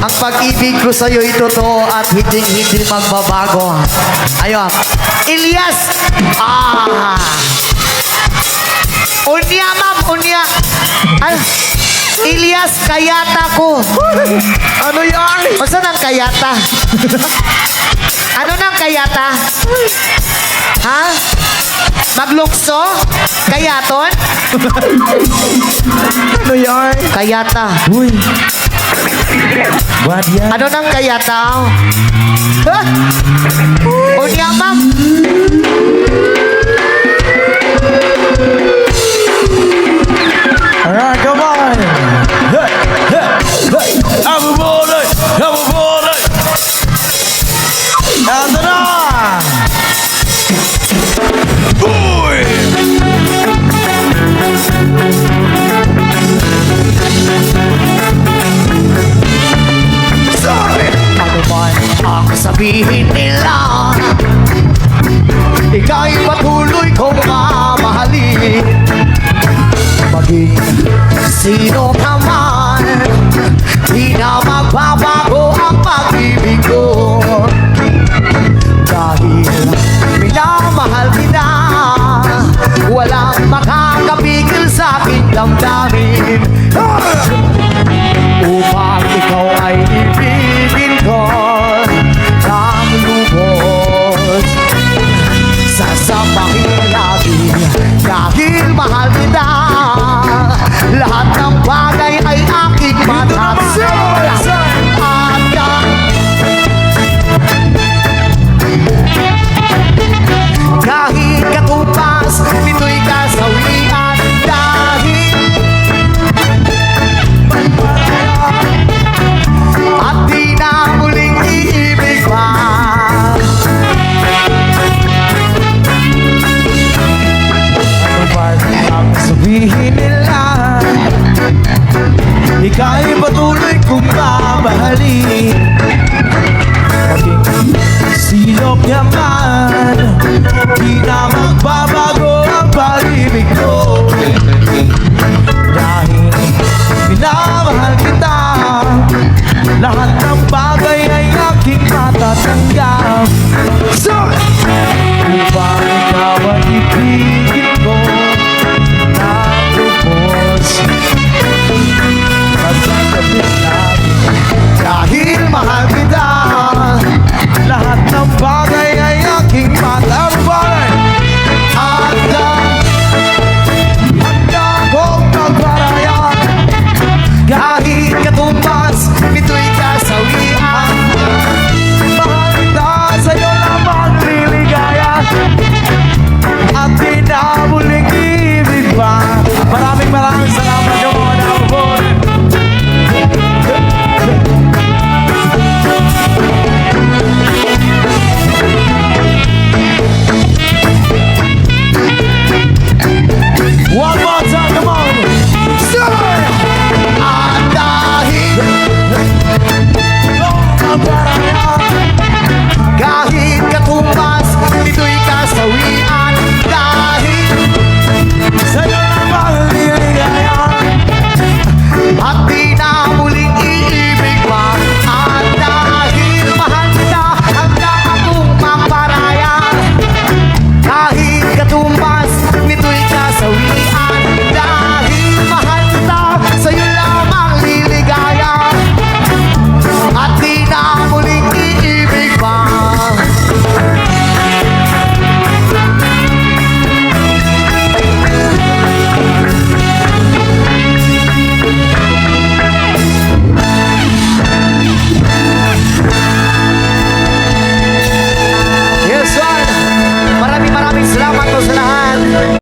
Ang pag-ibig ko sa'yo'y totoo at hindi magbabago. Ayun. Elias! Unya, ma'am, unya. Ay, Elias, kayata ko. Ano yan? Basta ng kayata? Ano ng kayata? Ha? Maglukso? Kayaton? Ano yan? Kayata. Uy. Bad yan. Ano ng kayata? Ha? Unya, ma'am. Alright, come on. Hey, hey, hey. I'm a baller. I'm a baller. And then Uy! Sorry. Ano man ang sabihin nila, ika'y patuloy kong mamahalin. Maging sino ka man, di na magbabago ang pag-ibig ko. Dahil minamahal kita, walang makakapigil sa aking damdamin. Upang ikaw ay ibigin ko ng lubos, sasabahin natin dahil mahal kita. Lahat ng bagay ay aking matatagpuan. Kahit katupas, nito'y kasawian. Dahil at di na muling iibig pa. Ano ba ang sabihin nila? Ika'y patuloy kong mamahalin. Maging sino ka man, di na